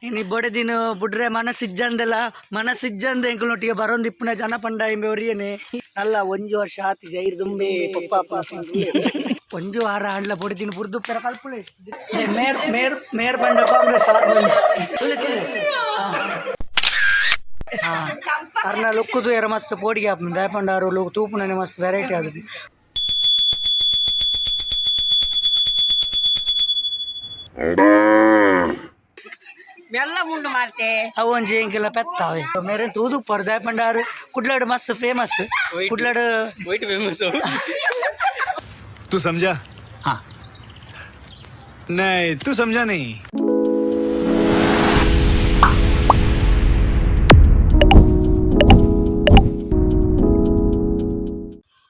ಇನಿ ಬೊಡೆದಿನ ಬುಡ್ರೆ ಮನಸ್ಸಿಜ್ಜಂದ ಎಂಕಲ್ನೊಟ್ಟಿಗೆ ಬರೋಂದಿಪ್ಪುನ ಜನ ಪಂಡ ಎಂಬೆ ಒರಿಯನೆ ಅಲ್ಲ ಒಂಜಿ ವರ್ಷ ಆತಿ ಜೈರ್ ದುಂಬೆ ಪಪ್ಪ ಒಂಜು ವಾರ ಅಂಡ್ಲ ಬೊಡೆದಿನ ಬುರ್ದು ಪೆರ ಕಲ್ಪುಳೆ ಮೇರ್ ಪಂಡ ಕಾಂಗ್ರೆಸ್ ಅರ್ನ ಲುಕ್ಕುದು ಎರ ಮಸ್ತ್ ಪೋಡಿಗೆ ಆಪುಂಡು ದಯಪಂಡಾರು ಲುಕ್ ತೂಪುನನೆ ಮಸ್ತ್ ವೆರೈಟಿ ಆದುದು ಬೆಲ್ಲ ಮುಂಡು ಮಾಡ್ತೆ ಅವೊಂಜಿ ಎಂಕೆಲ್ಲ ಪೆತ್ತಾವೆ ಮೇರೆ ತೂದು ಪರ್ ದಯಪಂಡಾರು ಕುಡ್ಲಾಡು ಮಸ್ತ್ ಫೇಮಸ್ ಕುಡ್ಲಾಡು ವೈಟ್ ಫೇಮಸ್ तू समझा? हाँ नहीं तू समझा नहीं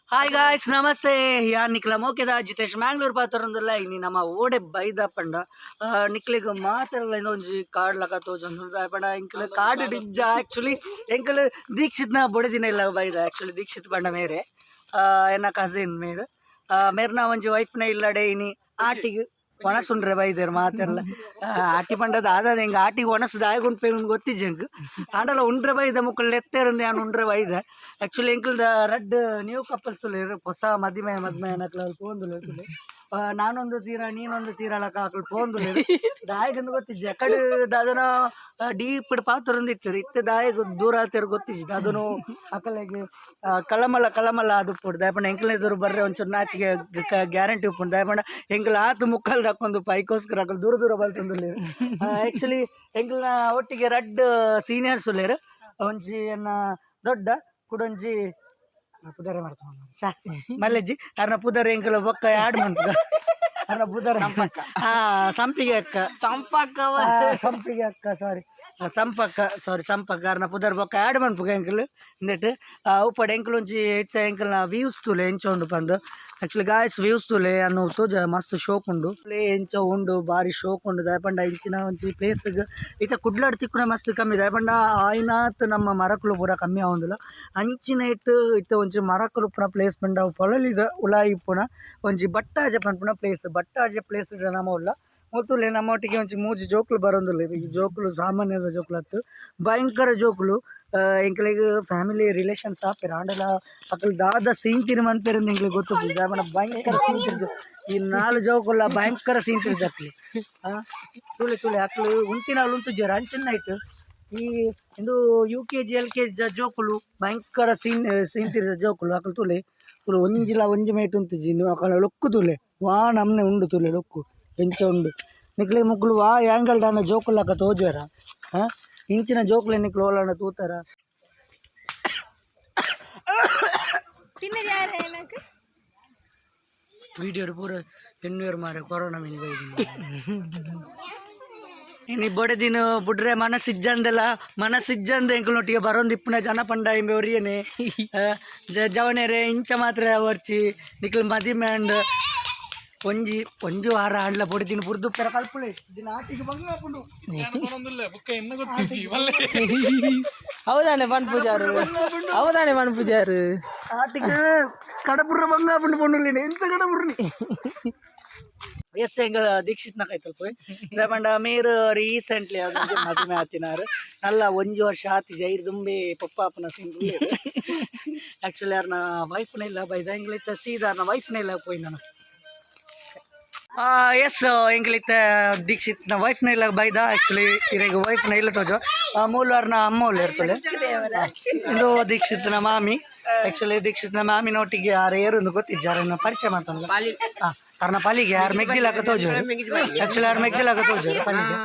ಹಾಯ್ ಗಾಯ್ಸ್ ನಮಸ್ತೆ ಯಾ ನಿಕ್ಲ ಮೋಕೆದ ಜಿತೇಶ್ ಮ್ಯಾಂಗ್ಳೂರ್ ಪಾತ್ರೊಂದಿಲ್ಲ ಇನಿ ನಮ್ಮ ಓಡೆ ಬೈದ ಪಂಡ ನಿಕ್ಲಿಗೆ ಮಾತಾಡಲ್ಲ ಒಂಜಿ ಕಾಡ್ಲಕ ತೋಜೊಂದು ಪಂಡ ಎಂಕಲ್ ಕಾಡು ಡಿಜ್ಜ ಆ್ಯಕ್ಚುಲಿ ಎಂಕಲ್ ದೀಕ್ಷಿತ್ನ ಬೊಡೆದಿನ ಇಲ್ಲ ಬೈದ ಆ್ಯಕ್ಚುಲಿ ದೀಕ್ಷಿತ್ ಪಂಡ ಮೇರೆ ಎನ್ನ ಕಸಿನ್ ಮೇರ್ನ ಒಂಜಿ ವೈಫ್ನ ಇಲ್ಲಡೆ ಇನಿ ಆಟಿಗೆ ಒಣಸುಂಡ್ರೆ ಬೈದೇರು ಮಾತೆಲ್ಲ ಆಟಿ ಪಂಡದ ಆದ ಹೆಂಗೆ ಆಟಿಗೆ ಒಣಸದ ಆಯ್ಕೊಂಡು ಪೇರು ಗೊತ್ತಿಜ್ಜೆ ಹೆಂಗೆ ಆಂಡಲ್ಲ ಉಂಡ್ರೆ ಬೈದ ಮುಕ್ಕಳು ಎತ್ತೇರಂದು ನಾನು ಉಂಡ್ರೆ ಬೈದ ಆ್ಯಕ್ಚುಲಿ ಎಂಕಲ್ದ ರಡ್ ನ್ಯೂ ಕಪಲ್ಸ್ ಹೊಸ ಮದುವೆ ನಕ್ಲ ಪೋಂದುಲು ನಾನೊಂದು ತೀರ ನೀನೊಂದು ತೀರಳಕ ಹಾಕಲು ಪೋಂದುಲು ದಾಯಗಂದು ಗೊತ್ತಿಜ್ಜೆ ಅಕಡೆ ಅದನ್ನು ಡೀಪ್ ಪಾತ್ರೊಂದಿತ್ತು ಇತ್ತೆ ದಾಯಗ ದೂರ ಆಲ್ತಿರು ಗೊತ್ತಿಜ್ಜೆ ಅದನ್ನು ಅಕಲೆಗೆ ಕಳಮಲ್ಲ ಅದು ಪುಡ್ ದಯಪಂಡ ಎಂಕಲ್ನೆದವರು ಬರ್ರೆ ಒಂಚೂರು ನಾಚಿಗೆ ಗ್ಯಾರಂಟಿ ಉಪ್ಪುಂಡು ದಯಪಂಡ ಎಂಕಲ್ ಆತು ಮುಕ್ಕಲ್ ಹಾಕೊಂಡು ಪೈಕೋಸ್ಕರ ಹಾಕಲು ದೂರ ಬಲ್ತಂದು ಆ್ಯಕ್ಚುಲಿ ಎಂಕಲ್ನ ಒಟ್ಟಿಗೆ ರಡ್ ಸೀನಿಯರ್ಸ್ ಉಲ್ಲೇರು ಒಂಜಿ ಎನ್ನ ದೊಡ್ಡ ಕುಡೊಂಜಿ ಪುದರ ಮಾಡ್ತಾನೆ ಮಲ್ಲೆಜ್ಜಿ ಅರ್ನ ಪುದರ್ ಎಂಕಲ್ ಬೊಕ್ಕ ಆಡ್ ಮಾಡ್ತದ ಅರ್ನ ಪುದರ್ ಸಂಪಿಗೆ ಅಕ್ಕ ಸಂಪಕ್ಕ ಅರ್ನ ಪುದರ್ ಬೊಕ್ಕ ಆಡ್ ಮನ್ಪುಗ ಎಂಕಲ್ ಇಂದೆಟ್ ಉಪ್ಪಡ ಎಂಕಲ್ ಒಂಜಿ ಇತ್ತ ಎಂಕಲ್ನ ವ್ಯೂಸ್ ತುಲೆ ಎಂಚ ಉಂಡು ಪಂದು ಆ್ಯಕ್ಚುಲಿ ಗಾಯ್ಸ್ ವ್ಯೂಸ್ ತುಲೆ ಅನ್ನೋ ತೋಜ ಮಸ್ತ್ ಶೋಕ್ ಉಂಡು ಎಂಚ ಉಂಡು ಬಾರಿ ಶೋಕ್ ಉಂಡು ದಯಪಂಡ ಇಂಚಿನ ಒಂಜಿ ಪ್ಲೇಸ್ಗೆ ಇತ್ತ ಕುಡ್ಲಾಡ್ ತಿಕ್ಕುನ ಮಸ್ತ್ ಕಮ್ಮಿ ದಯಪಂಡ ಆಯ್ನಾತ್ ನಮ್ಮ ಮರಕುಲು ಪೂರ ಕಮ್ಮಿ ಆವೊಂದುಲ್ಲ ಅಂಚಿನ ಇತ್ತ ಒಂಜಿ ಮರಕುಲು ಪುನ ಪ್ಲೇಸ್ ಪಂಡ ಪೊಲಲಿದ ಉಲಾಯಿ ಪುನ ಒಂಜಿ ಬಟ್ಟಾಜ ಪನ್ಪುನ ಬಟ್ಟಾಜ ಪ್ಲೇಸ್ ನಮ್ಮ ಉಲ್ಲ ಮೊತ್ತುಲೆ ನಮ್ಮ ಒಟ್ಟಿಗೆ ಒಂಚಿ ಮೂಜಿ ಜೋಕುಲು ಬರೋದಿಲ್ಲ ಈ ಜೋಕುಲು ಸಾಮಾನ್ಯದ ಜೋಕುಲು ಹತ್ತು ಭಯಂಕರ ಜೋಕುಲು ಎಂಕಲಿಗೆ ಫ್ಯಾಮಿಲಿ ರಿಲೇಷನ್ಸ್ ಆಪೇರು ಆಂಡಲ ಅಕ್ಕಲು ದಾದ ಸೀನ್ ತಿರು ಮನ್ಪೇರಿಂದ ಎಂಕ್ಲಿಗೆ ಗೊತ್ತಿಲ್ಲ ದಾಮನ ಭಯಂಕರ ಸೀನ್ ತಿರ್ದು ಈ 4 ಜೋಕುಲ್ಲ ಭಯಂಕರ ಸೀನ್ ತಿರ್ದು ಅಕ್ಕಲಿ ತುಳಿ ಅಕ್ಕಲು ಉಂತಿನ ಉಂಟು ಜರ ಅಂಚಿನ ಇಟ್ಟು ಈ ಇಂದು UKG LKG ಜೋಕುಲು ಭಯಂಕರ ಸೀನ್ ತಿರ್ದ ಜೋಕುಲು ಅಕ್ಕಲು ತುಳಿ ಒಂಜಿಲ ಒಂಜಿ ಮೇಟ್ ಉಂತುಜಿ ನೀವು ಅಕ್ಕಲ ಲೊಕ್ಕು ತುಲೆ ವಾ ನಮ್ನೆ ಉಂಡು ತುಲೆ ಲೊಕ್ಕು ಎಂಚ ಉಂಡು ನಿಕ್ಲೆ ಮುಕ್ಳು ವಾ ಯಾಂಗಲ್ ದಾನ ಜೋಕುಲ್ಲಕ ತೋಜುವರ ಇಂಚಿನ ಜೋಕುಲೆ ನಿಕ್ಲು ಓಲಾಣ ತೂತಾರ ವಿಡಿಯೋ ಪೂರ ಹೆಣ್ಣುವರು ಮಾರೆ ಕೊರೋನಾ ಮೀನು ಬೈದಿ ಇನಿ ಬೊಡೆದಿನ ಬುಡ್ರೆ ಮನಸ್ಸಿಜ್ಜಂದ ಎಂಕಲ್ನೊಟ್ಟಿಗೆ ಬರೋಂದಿಪ್ಪುನ ಜನ ಪಂಡ ಎಂಬೆ ಒರಿಯನೆ ಜವನೆರೆ ಇಂಚ ಮಾತ್ರ ವರ್ಚಿ ನಿಕ್ಲು ಮದಿಮೆ ಅಂಡ್ ಒಂಜು ವಾರ ಅಂಡ್ಲ ಬೊಡೆದಿನ ಬುರ್ದು ಪೆರ ಕಲ್ಪುಳೆ ದಿನ ಆಟಿಗೆ ಬಂಗಾಪುಂಡು ಹೌದಾನೆ ಬನ್ ಪೂಜಾರು ಆಟಿಗೆ ಕಡಪುರ ಬಂಗಾಪುಂಡು ಪೊಂಡುಲ್ಲೇನೆ ಎಂಚ ಕಡಪುರ್ನಿ ಎಸ್ ಎಂಗಲ್ ದೀಕ್ಷಿತ್ನ ಕೈತಲ್ಪೋಯ್ ದಯಪಂಡ ಮೇರು ರೀಸೆಂಟ್ಲಿ ಅದೊಂದು ಮದುವೆ ಆತಿನಾರು ನಲ್ಲ ಒಂಜಿ ವರ್ಷ ಆತಿ ಜೈರ್ ದುಂಬೆ ಪಪ್ಪಾಪನ ಸಿಂಗ್ಲಿ ಆ್ಯಕ್ಚುಲಿ ಯಾರನ್ನ ವೈಫ್ನ ಇಲ್ಲ ಬೈದ ಎಂಗ್ಲಿತ್ತ ಸೀದಾರ್ನ ವೈಫ್ನ ಇಲ್ಲ ಪೋಯ್ ನಾನು ಎಸ್ ಎಂಗ್ಲಿತ್ತ ದೀಕ್ಷಿತ್ನ ವೈಫ್ನ ಇಲ್ಲ ಬೈದ ಆ್ಯಕ್ಚುಲಿ ಇವಾಗ ವೈಫ್ನ ಇಲ್ಲ ತೋಜೋ ಮೂಲವಾರನ ಅಮ್ಮ ಒಳ್ಳೆ ಇರ್ತದೆ ಇದು ದೀಕ್ಷಿತ್ನ ಮಾಮಿ ಆ್ಯಕ್ಚುಲಿ ದೀಕ್ಷಿತ್ನ ಮಾಮಿನೊಟ್ಟಿಗೆ ಯಾರು ಏರೊಂದು ಗೊತ್ತಿದ್ದಾರೆ ಪರಿಚಯ ಮಾಡ್ತಾನಲ್ಲ ಹಾಂ ಅರ್ನ ಪಾಲಿಗೆ ಯಾರು ಮೆಗ್ದಿಲಾಕ ತೋಜೋರು ಆ್ಯಕ್ಚುಲಿ ಯಾರು ಮೆಗ್ದಿಲಾಕ ತೋಜೋರು ಪಾಲಿಗೆ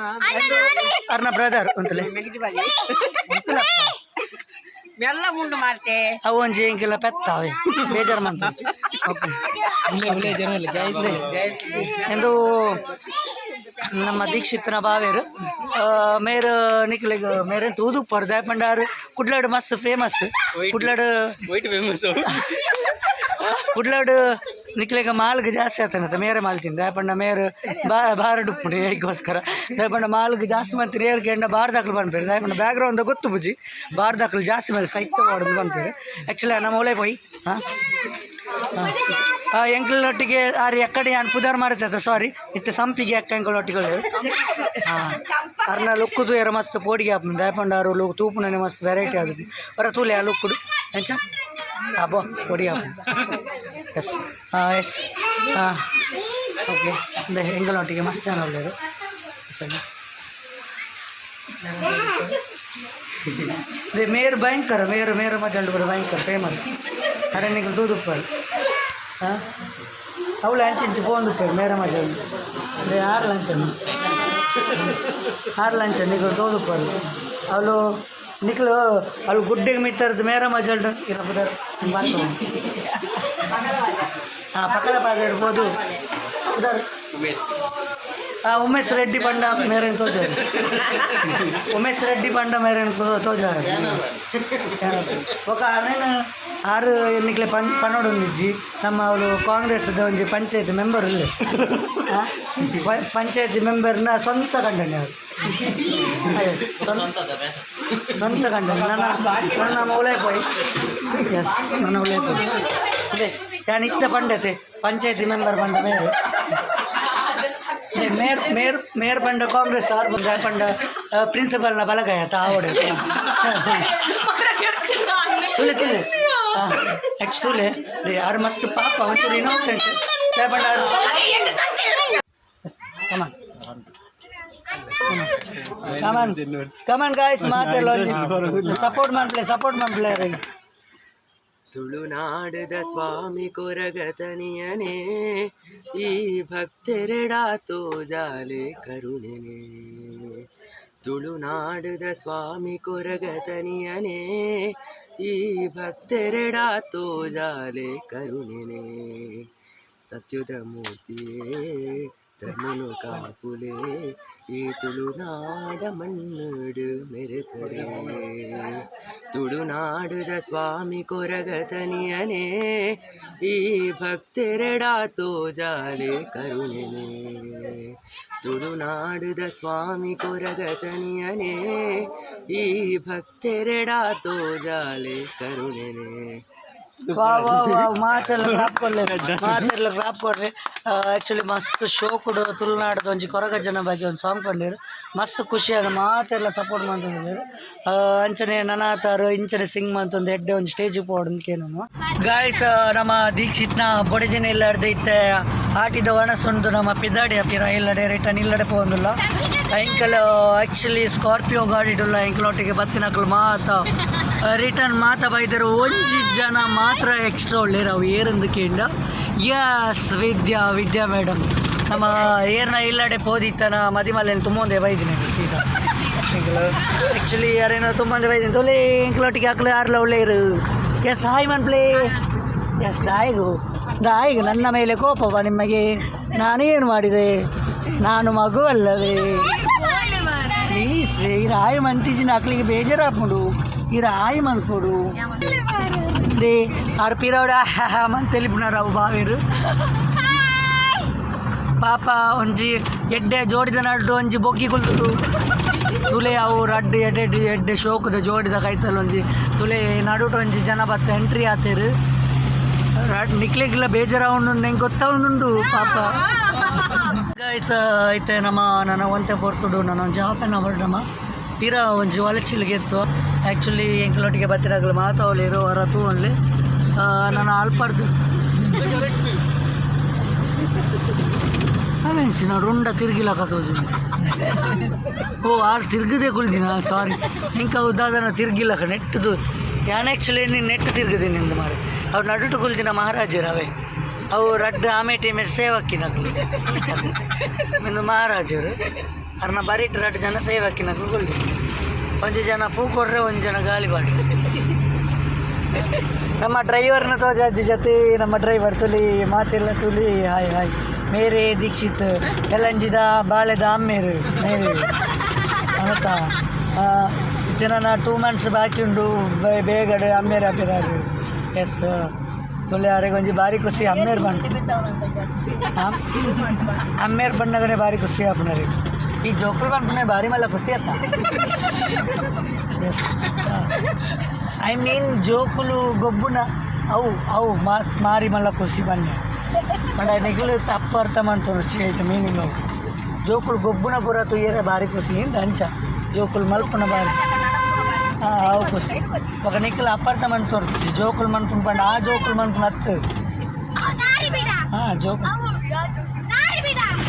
ಅರ್ನ ಬ್ರದರ್ ಅಂತಲೇ ಬೆಲ್ಲ ಮುಂಡು ಮಾಡ್ತೆ ಅವು ಒಂಜಿ ಎಂಕೆಲ್ಲ ಪೆತ್ತಾವೆ ಬೇಜಾರು ಮಾಡ್ತಾರೆ ಎಂದು ನಮ್ಮ ದೀಕ್ಷಿತ್ನ ಬಾವೇರು ಮೇರು ನಿಕ್ಲಿಗೆ ಮೇರೆ ತೂದು ಪರ್ ದಯಪಂಡಾರು ಕುಡ್ಲಾಡು ಮಸ್ತ್ ಫೇಮಸ್ ಕುಡ್ಲಾಡು ವೈಟ್ ಫೇಮಸ್ ಕುಡ್ಲಾಡು ನಿಕ್ಲಿಗೆ ಮಾಲ್ಗೆ ಜಾಸ್ತಿ ಆಗ್ತಾನಂತ ಮೇರೆ ಮಾಲ್ತಿಂದ ದಯಪಂಡ ಮೇರು ಬಾರ ಡುಪ್ಪುಂಡು ಹೇಗೋಸ್ಕರ ದಯಪಂಡ ಮಾಲ್ಗೆ ಜಾಸ್ತಿ ಮಾಡ್ತೀರಿ ಏರ್ಗೆ ಎಂಡ ಬಾರ್ದಾಕ್ಲು ಬಂದ್ಪೇರು ದಯಪಂಡ ಬ್ಯಾಕ್ಗ್ರೌಂಡ್ ಗೊತ್ತು ಬುಜ್ಜಿ ಬಾರ್ದಾಕ್ಲು ಜಾಸ್ತಿ ಮೇಲೆ ಸೈಟ್ ಹೊಡೆದು ಬಂದ್ಪೇರು ಆ್ಯಕ್ಚುಲಿ ನಮ್ಮ ಒಳ್ಳೆ ಪೋಯ್ ಎಂಕಲೊಟ್ಟಿಗೆ ಆರು ಎಕ್ಕಡೆ ನಾನು ಪುದಾರ್ ಮಾರುತ್ತ ಸಾರಿ ಇತ್ತೆ ಸಂಪಿಗೆ ಅಕ್ಕ ಎಂಕಲೊಟ್ಟಿಗೆ ಹಾಂ ಅರ್ನ ಲುಕ್ಕುದು ಏರ ಮಸ್ತ್ ಪೋಡಿಗೆ ಹಾಪುಂಡು ದಯಪಂಡಾರು ಲುಕ್ ತೂಪುನೇ ಮಸ್ತ್ ವೆರೈಟಿ ಆಗುದು ಬರ ತೂಲೆ ಆ ಲುಕ್ಕುಡು ಎಂಚ ಅಬ್ಬೋ ಪೊಡಿ ಹಾಪು ಎಸ್ ಎಸ್ ಹಾಂ ಓಕೆ ಅಂದರೆ ಎಂಕಲೊಟ್ಟಿಗೆ ಮಸ್ತ್ ಚೆನ್ನಾಗಿ ಒಳ್ಳೆಯದು ಸರಿ ಮೇರು ಭಯಂಕರ ಮೇರು ಮಜಾಂಡು ಬರೋ ಭಯಂಕರ ಫೇಮಸ್ ಅರೆ ನಿಮಗೆ ದೂದುಪ್ಪಾರು ಹಾಂ ಅವಳು ಅಂಚಿಂಚು ಫೋನ್ ದುಪ್ಪಾರು ಮೇರ ಮಜಾಂಡು ಅದೇ ಆರು ಲಂಚ ನಿಗಳು ದೂದುಪ್ಪಾರು ಅವಳು ನಿಕ್ಲು ಅವಳು ಗುಡ್ಡೆಗೆ ಮಿತ್ತರದ್ದು ಮೇರ ಮಜಾಂಡು ಇರಬುದಾರು ಹಾಂ ಪಕ್ಕದ ಪಾದ ಇರ್ಬೋದು ಉದಾರು ಉಮೇಶ್ ರೆಡ್ಡಿ ಬಂಡ ಮೇರೇನು ತೋಜಾರು ಉಮೇಶ್ ರೆಡ್ಡಿ ಬಂಡ ಮೇರೇನು ತೋಜಾರು ఒక నేను ఆరు ఎన్నికల పన్నోడు ఉంది ನಮ್ಮ ಅವರು ಕಾಂಗ್ರೆಸ್ದ ಒಂಜಿ ಪಂಚಾಯತ್ ಮೆಂಬರ್ ಇಲ್ಲೇ ಪಂಚಾಯತ್ ಮೆಂಬರ್ನ ಸ್ವಂತ ಗಂಡನೆ ಅವರು ಸ್ವಂತ ಗಂಡನೆ ನನ್ನ ಮೌಳೆ ಪೋಯ್ ಎಸ್ ನನ್ನ ಮೌಳೆ ಪೋಯ್ ಅದೇ ಯಾನ್ ಇತ್ತ ಪಂಡತೆ ಪಂಚಾಯತಿ ಮೆಂಬರ್ ಬಂಡ ಮೇರೆ ಮೇರ್ ಬಂಡ ಕಾಂಗ್ರೆಸ್ ಆರು ಬಂದ ಪಂಡ ಪ್ರಿನ್ಸಿಪಲ್ನ ಬಲಗಾಯ ತಾವಡೆ ತುಲೆ ತುಲೆ ನೆಕ್ಸ್ಟ್ ತುಲೆ ಯಾರು ಮಸ್ತ್ ಪಾಪ ಒಂಚೂರು ಇನ್ನೋಸೆಂಟ್ ಬಂಡ ಕಮನ್ ಗಾಯ್ಸ್ ಮಾತೆಲ್ಲ ಸಪೋರ್ಟ್ ಮಾಡ್ಪ್ಲೇ ತುಳುನಾಡದ ಸ್ವಾಮಿ ಕೊರಗತನಿಯನೇ ಈ ಭಕ್ತೆರಡಾ ತೋಜಾಲೆ ಕರುಣೆನೆ ತುಳುನಾಡದ ಸ್ವಾಮಿ ಕೊರಗತನಿಯನೇ ಈ ಭಕ್ತೆರಡಾ ತೋಜಾಲೆ ಕರುಣೆನೆ ಸತ್ಯದ ಮೂರ್ತಿಯೇ ಧರ್ಮನು ಕಾಪುಲೆ ಈ ತುಳುನಾಡ ಮಣ್ಣುಡು ಮೆರೆತರೆ ತುಳುನಾಡುದ ಸ್ವಾಮಿ ಕೊರಗತನಿಯನೇ ಈ ಭಕ್ತೆರಡಾ ತೋಜಾಲೆ ಕರುಣೆನೆ ತುಳುನಾಡುದ ಸ್ವಾಮಿ ಕೊರಗತನಿಯನೇ ಈ ಭಕ್ತೆರಡಾ ತೋಜಾಲೆ ಕರುಣೆನೆ ಮಾತೆಲ್ಲ ಕ್ಲಾಪ್ ಕೊಡ್ರಿ ಆ್ಯಕ್ಚುಲಿ ಮಸ್ತ್ ಶೋ ಕೊಡು ತುಳುನಾಡದ ಒಂಜಿ ಕೊರಗ ಜನ ಬಗ್ಗೆ ಒಂದು ಸಾಂಗ್ ಕೊಂಡಿರು ಮಸ್ತ್ ಖುಷಿಯಾಗ ಮಾತೆಲ್ಲ ಸಪೋರ್ಟ್ ಮಾಡ್ತಿದ್ದಾರೆ ಅಂಚನೆ ನನಾತಾರು ಇಂಚನೆ ಸಿಂಗ್ ಮಂತೊಂದು ಎಡ್ಡೆ ಒಂದು ಸ್ಟೇಜಿಗೆ ಪೋಡೋದಕ್ಕೇನು ಗಾಯ್ಸ್ ನಮ್ಮ ದೀಕ್ಷಿತ್ನ ಬೊಡಿದಿನ ಇಲ್ಲಾಡ್ದೆ ಇತ್ತೆ ಆಟಿದ ಒಣಸುಂಡು ನಮ್ಮ ಪಿದಾಡಿ ಹಪ್ಪಿರ ಇಲ್ಲಡೆ ರಿಟರ್ನ್ ಇಲ್ಲಡೆ ಪೋಂದಿಲ್ಲ ಎಂಕಲ್ ಆ್ಯಕ್ಚುಲಿ ಸ್ಕಾರ್ಪಿಯೋ ಗಾಡಿಡುಲ್ಲ ಎಂಕಲೊಟ್ಟಿಗೆ ಬತ್ತಿನಕಲು ಮಾತ ರಿಟರ್ನ್ ಮಾತ ಬೈದರು ಒಂಜಿ ಜನ ಮಾತ್ರ ಎಕ್ಸ್ಟ್ರಾ ಒಳ್ಳೆಯರು ಏರಂದು ಕೇಂಡ ಯಸ್ ವಿದ್ಯಾ ಮೇಡಮ್ ನಮ್ಮ ಏರ್ನ ಇಲ್ಲಡೆ ಪೋದಿತ್ತನ ಮದಿಮಲ್ಲೇನು ತುಂಬೊಂದೇ ಬೈದಿನಿ ಸೀದಾ ಆ್ಯಕ್ಚುಲಿ ಯಾರೇನೋ ತುಂಬೊಂದೇ ಬೈದಿನಿ ತೊಲೆ ಎಂಕಲೊಟ್ಟಿಗೆ ಹಾಕ್ಲು ಯಾರಲ್ಲ ಒಳ್ಳೆಯರು ಎಸ್ ಹಾಯ್ ಮನ್ಪ್ಲೇ ಎಸ್ ದಾಯಿಗು ನನ್ನ ಮೇಲೆ ಕೋಪವ ನಿಮಗೆ ನಾನೇನು ಮಾಡಿದೆ ನಾನು ಮಗು ಅಲ್ಲವೇ ಪ್ಲೀಸ್ ಈ ರಾಯಿ ಮಂತಿಜಿನ ಹಾಕ್ಲಿಕ್ಕೆ ಬೇಜಾರಾಗ್ಬಿಡು ಈ ರಾಯಿ ಮನ್ಕೊಡು ದೇ ಆರು ಪಿರೋಡ ಮಂತೇಳಿಬಿಡ್ನಾರ ಅವು ಬಾವೇರು ಪಾಪ ಒಂಜಿ ಎಡ್ಡೆ ಜೋಡಿದ ನಡ್ಡು ಒಂಜಿ ಬೊಗ್ಗಿ ಕುಲ್ದು ತುಲೆ ಅವು ರಡ್ಡು ಎಡ್ಡೆ ಶೋಕದ ಜೋಡಿದ ಕೈತಲ್ಲಿ ಒಂಜಿ ತುಲೆ ನಡುಟು ಒಂಜಿ ಜನ ಬತ್ತ ಎಂಟ್ರಿ ಆತೇರು ನಿಕ್ಲಿಕ್ಕಿಲ್ಲ ಬೇಜಾರವನು ನಂಗೆ ಗೊತ್ತಾವನುಂಡು ಪಾಪ ಗೈಸ್ ಐತೆ ನನ್ನ ಒಂತೆ ಪೊರ್ತುಡು ನಾನು ಒಂಜಿ ಹಾಫ್ ಆನ್ ಅವರ್ ನಮ್ಮ ತೀರ ಒಂಜಿ ಒಲಚಿಲ್ಗೆ ಇತ್ತು ಆ್ಯಕ್ಚುಲಿ ಎಂಕಲೊಟ್ಟಿಗೆ ಬತ್ತಿರಾಗಲು ಮಾತಾವಲಿರು ಹೊರ ತೂ ಅನ್ಲಿ ನಾನು ಅಲ್ಪರ್ದು ಅವೇಂಚಿ ನಾನು ರುಂಡ ತಿರ್ಗಿಲಕತ್ತೋಜು ಓ ಆರು ತಿರ್ಗದೆ ಕುಳ್ದಿನ ಸಾರಿ ಇಂಕ ಉದಾದನ ತಿರ್ಗಿಲ್ಲಕ ನೆಟ್ಟದು ಯಾನ್ ಆ್ಯಕ್ಚುಲಿ ನೀನು ನೆಟ್ಟು ತಿರ್ಗದೀನಿ ಎಂದು ಮಾರಿ ಅವ್ರು ನಡುಟು ಕುಲ್ದಿನ ಮಹಾರಾಜರು ಅವೇ ಅವು ರಡ್ಡು ಆಮೇಟಿ ಮೇಲೆ ಸೇವಕ್ಕಿನಕ್ಲು ಇಂದು ಮಹಾರಾಜರು ಅವ್ರನ್ನ ಬರೀಟ್ ರಡ್ಡು ಜನ ಸೇವಕ್ಕಿನಕ್ಲು ಕುಲ್ದಿನಿ ಒಂಜಿ ಜನ ಪೂ ಕೊಡ್ರೆ ಒಂದು ಜನ ಗಾಳಿ ಬಾಡಿ ನಮ್ಮ ಡ್ರೈವರ್ನ ತೋಜಾದಿ ಜೊತೆ ನಮ್ಮ ಡ್ರೈವರ್ ತುಲಿ ಮಾತೆಲ್ಲ ತುಲಿ ಹಾಯ್ ಹಾಯ್ ಮೇರೆ ದೀಕ್ಷಿತ್ ಎಲ್ಲಂಜಿದ ಬಾಳೆದ ಅಮ್ಮೇರು ಮೇರೆ ಅನತ ಇದನ್ನ 2 months ಬಾಕಿ ಉಂಡು ಬೇಗಡೆ ಅಮ್ಮೇರು ಅಪ್ಪಿರಾರು ಎಸ್ ತುಳಿ ಅವರಿಗೆ ಒಂಜಿ ಭಾರಿ ಖುಷಿ ಅಮ್ಮೇರು ಬಣ್ಣ ಅಮ್ಮೇರು ಬಣ್ಣಗನೆ ಭಾರಿ ಖುಷಿ ಆಪನರಿ ಈ ಜೋಕುಲು ಬಣ್ಣ ಭಾರಿ ಮಲ್ಲ ಖುಷಿ ಆತ ಎಸ್ ಐ ಮೀನ್ ಜೋಕುಲು ಗೊಬ್ಬುನ ಅವು ಮಾರಿ ಮಲ್ಲ ಖುಷಿ ಬನ್ನಿ ಪಂಡ ನಿಖಿಲ್ ತಪ್ಪ ಅರ್ಥ ಮಾಡ್ತಾರೆ ಆಯ್ತು ಮೀನಿಂಗ್ ಅವು ಜೋಕುಲು ಗೊಬ್ಬುನ ಪೂರ ತುಯ್ಯರೆ ಭಾರಿ ಖುಷಿ ಇಂದ ಅಂಚ ಜೋಕುಲು ಮಲ್ಪುನ ಭಾರಿ ಅವು ಖುಷಿ ఒక ನಿಖಿಲ್ ಅಪಾರ್ಥ ಮಂತ್ ತೋರಿಸಿ ಜೋಕುಲು ಮನ್ಪುನ್ ಪಂಡ ಆ ಜೋಕುಲು ಮನ್ಪುನ ಹತ್ತು ಜೋಕುಲು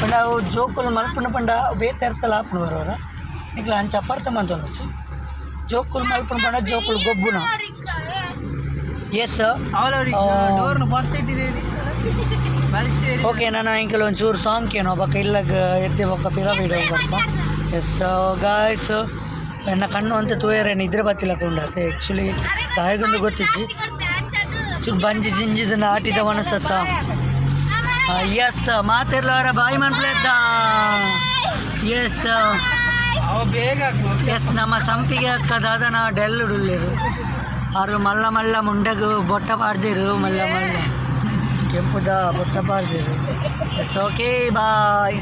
ಪಂಡ ಅವು ಜೋಕುಲು ಮಲ್ಪುನ ಪಂಡ ಬೇತೆ ಅರ್ಥಲ್ಲ ಆಪುನ ಬರೋರ ನಿಖಿಲ್ ಅಂಚ ಅಪಾರ್ಥ ಮಂತ್ ತೋರಿಸಿ ಜೋಕುಲು ಮಲ್ಪುನ ಪಂಡ ಜೋಕುಲು ಗೊಬ್ಬುನ ಎಸ್ ಓಕೆ ನಾನು ಇಂಕಲ್ ಒಂಚೂರು ಸಾಂಗ್ ಏನೋ ಬಕ್ಕ ಇಲ್ಲಾಗ ಎದ್ದೆ ಬಕ್ಕ ಪಿರ ಬಿಡೋ ಬಪ್ಪ ಎಸ್ ಗಾಯ್ಸ್ ನನ್ನ ಕಣ್ಣು ಅಂತ ತೋಯರೆ ನಿದ್ರೆ ಬತ್ತಿಲ್ಲ ಕೊಂಡಾತೆ ಆ್ಯಕ್ಚುಲಿ ತಾಯಿಗೊಂದು ಗೊತ್ತಿಚ್ಚಿ ಚೂರು ಬಂಜಿ ಜಿಂಜಿದ ಆಟಿದ ಮನಸ್ಸತ್ತ ಎಸ್ ಮಾತಿರ್ಲವರ ಬಾಯಿ ಮನ್ಪ್ಲೆದ್ದ ಎಸ್ ಎಸ್ ನಮ್ಮ ಸಂಪಿಗೆ ಅಕ್ಕ ದಾದನ ಡೆಲ್ಲುಡುಲ್ಲಿರು ಅವರು ಮಲ್ಲ ಮಲ್ಲ ಮುಂಡಗು ಬೊಟ್ಟ ಪಾಡ್ದಿರು ಮಲ್ಲ ಮಲ್ಲ ಕೆಂಪುದ ಬೊಟ್ಟ ಪಾಡ್ದಿರು ಎಸ್ ಓಕೆ ಬಾಯ್